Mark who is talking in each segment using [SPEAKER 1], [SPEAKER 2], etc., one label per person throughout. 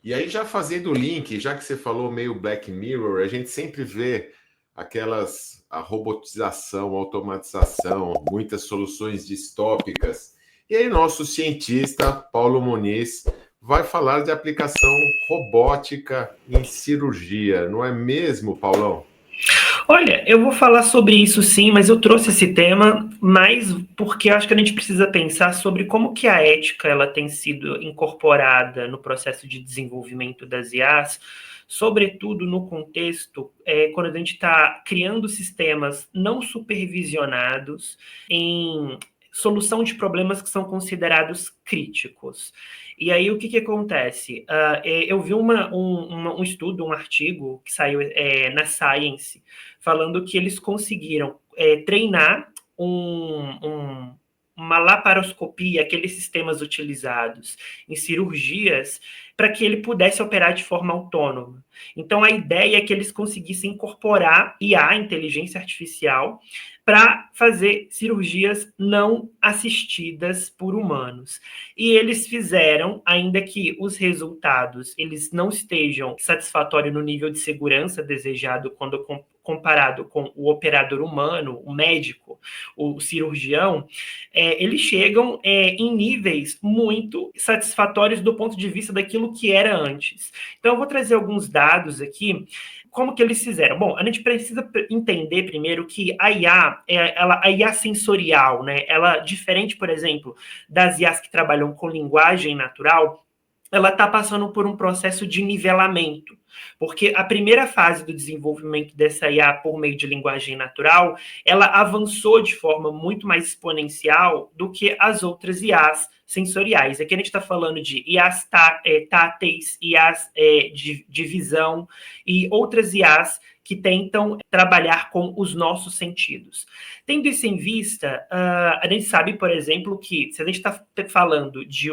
[SPEAKER 1] E aí, já fazendo o link, já que você falou meio Black Mirror, a gente sempre vê a robotização, automatização, muitas soluções distópicas. E aí, nosso cientista, Paulo Muniz, vai falar de aplicação robótica em cirurgia, não é mesmo, Paulão?
[SPEAKER 2] Olha, eu vou falar sobre isso sim, mas eu trouxe esse tema mais porque eu acho que a gente precisa pensar sobre como que a ética ela tem sido incorporada no processo de desenvolvimento das IAs, sobretudo no contexto quando a gente está criando sistemas não supervisionados em solução de problemas que são considerados críticos. E aí, o que acontece? Eu vi um estudo, um artigo que saiu na Science, falando que eles conseguiram treinar uma laparoscopia, aqueles sistemas utilizados em cirurgias, para que ele pudesse operar de forma autônoma. Então, a ideia é que eles conseguissem incorporar IA, inteligência artificial, para fazer cirurgias não assistidas por humanos. E eles fizeram, ainda que os resultados eles não estejam satisfatórios no nível de segurança desejado quando comparado com o operador humano, o médico, o cirurgião, eles chegam em níveis muito satisfatórios do ponto de vista daquilo que era antes. Então, eu vou trazer alguns dados aqui. Como que eles fizeram? Bom, a gente precisa entender primeiro que a IA, a IA sensorial, né? Ela, diferente, por exemplo, das IAs que trabalham com linguagem natural, ela está passando por um processo de nivelamento. Porque a primeira fase do desenvolvimento dessa IA por meio de linguagem natural, ela avançou de forma muito mais exponencial do que as outras IAs sensoriais. Aqui a gente está falando de IAs táteis, IAs de visão e outras IAs que tentam trabalhar com os nossos sentidos. Tendo isso em vista, a gente sabe, por exemplo, que se a gente está falando de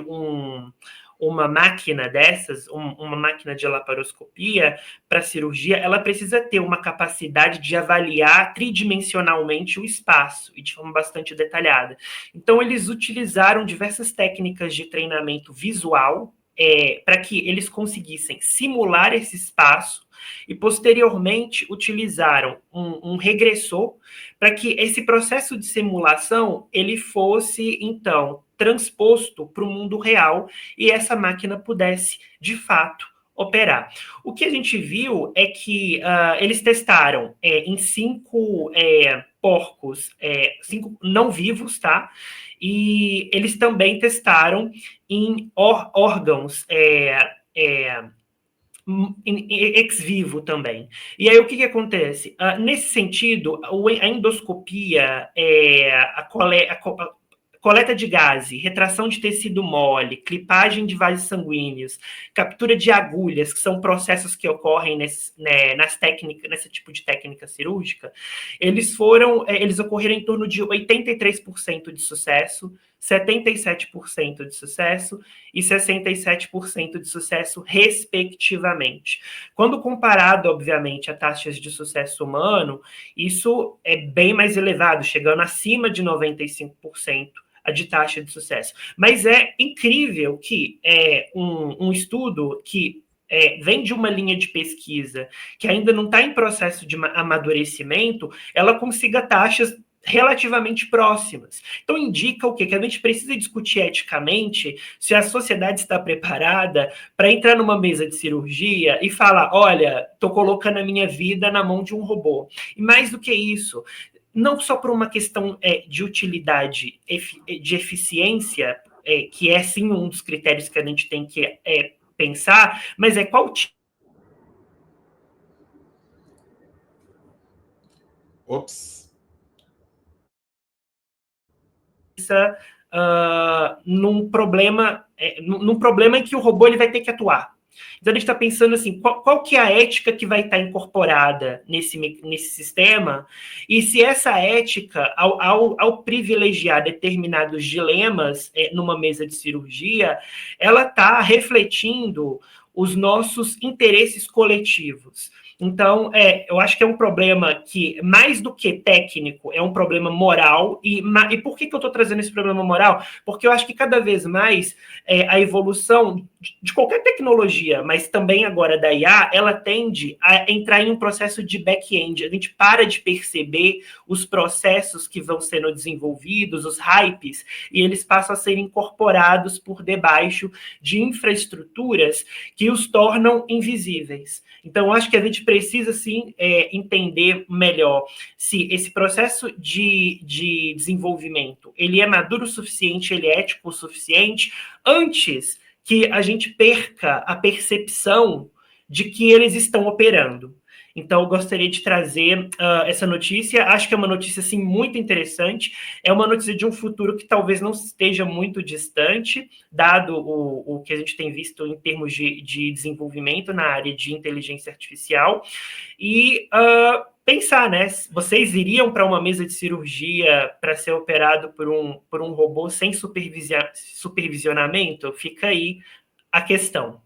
[SPEAKER 2] uma máquina dessas, uma máquina de laparoscopia para cirurgia, ela precisa ter uma capacidade de avaliar tridimensionalmente o espaço e de forma bastante detalhada. Então, eles utilizaram diversas técnicas de treinamento visual para que eles conseguissem simular esse espaço e, posteriormente, utilizaram um regressor para que esse processo de simulação ele fosse, então, transposto para o mundo real e essa máquina pudesse, de fato, operar. O que a gente viu é que eles testaram em 5 porcos, 5 não vivos, tá? E eles também testaram em órgãos ex vivo também. E aí o que acontece? Nesse sentido, a endoscopia, coleta de gases, retração de tecido mole, clipagem de vasos sanguíneos, captura de agulhas, que são processos que ocorrem nas técnicas, nesse tipo de técnica cirúrgica, eles ocorreram em torno de 83% de sucesso, 77% de sucesso e 67% de sucesso, respectivamente. Quando comparado, obviamente, a taxas de sucesso humano, isso é bem mais elevado, chegando acima de 95% a de taxa de sucesso. Mas é incrível que um estudo que vem de uma linha de pesquisa que ainda não está em processo de amadurecimento, ela consiga taxas relativamente próximas. Então, indica o quê? Que a gente precisa discutir eticamente se a sociedade está preparada para entrar numa mesa de cirurgia e falar, olha, estou colocando a minha vida na mão de um robô. E mais do que isso, não só por uma questão de utilidade, de eficiência, que é sim um dos critérios que a gente tem que pensar, mas qual tipo.
[SPEAKER 1] Ops.
[SPEAKER 2] Num problema em que o robô ele vai ter que atuar. Então, a gente está pensando assim, qual que é a ética que vai estar incorporada nesse sistema e se essa ética, ao privilegiar determinados dilemas numa mesa de cirurgia, ela está refletindo os nossos interesses coletivos. Então, eu acho que é um problema que, mais do que técnico, é um problema moral. E por que eu estou trazendo esse problema moral? Porque eu acho que cada vez mais a evolução de qualquer tecnologia, mas também agora da IA, ela tende a entrar em um processo de back-end. A gente para de perceber os processos que vão sendo desenvolvidos, os hypes, e eles passam a ser incorporados por debaixo de infraestruturas que os tornam invisíveis. Então, eu acho que a gente precisa, sim, entender melhor se esse processo de desenvolvimento ele é maduro o suficiente, ele é ético o suficiente, antes que a gente perca a percepção de que eles estão operando. Então, eu gostaria de trazer essa notícia. Acho que é uma notícia, assim, muito interessante. É uma notícia de um futuro que talvez não esteja muito distante, dado o que a gente tem visto em termos de desenvolvimento na área de inteligência artificial. E pensar, né? Vocês iriam para uma mesa de cirurgia para ser operado por um robô sem supervisionamento? Fica aí a questão.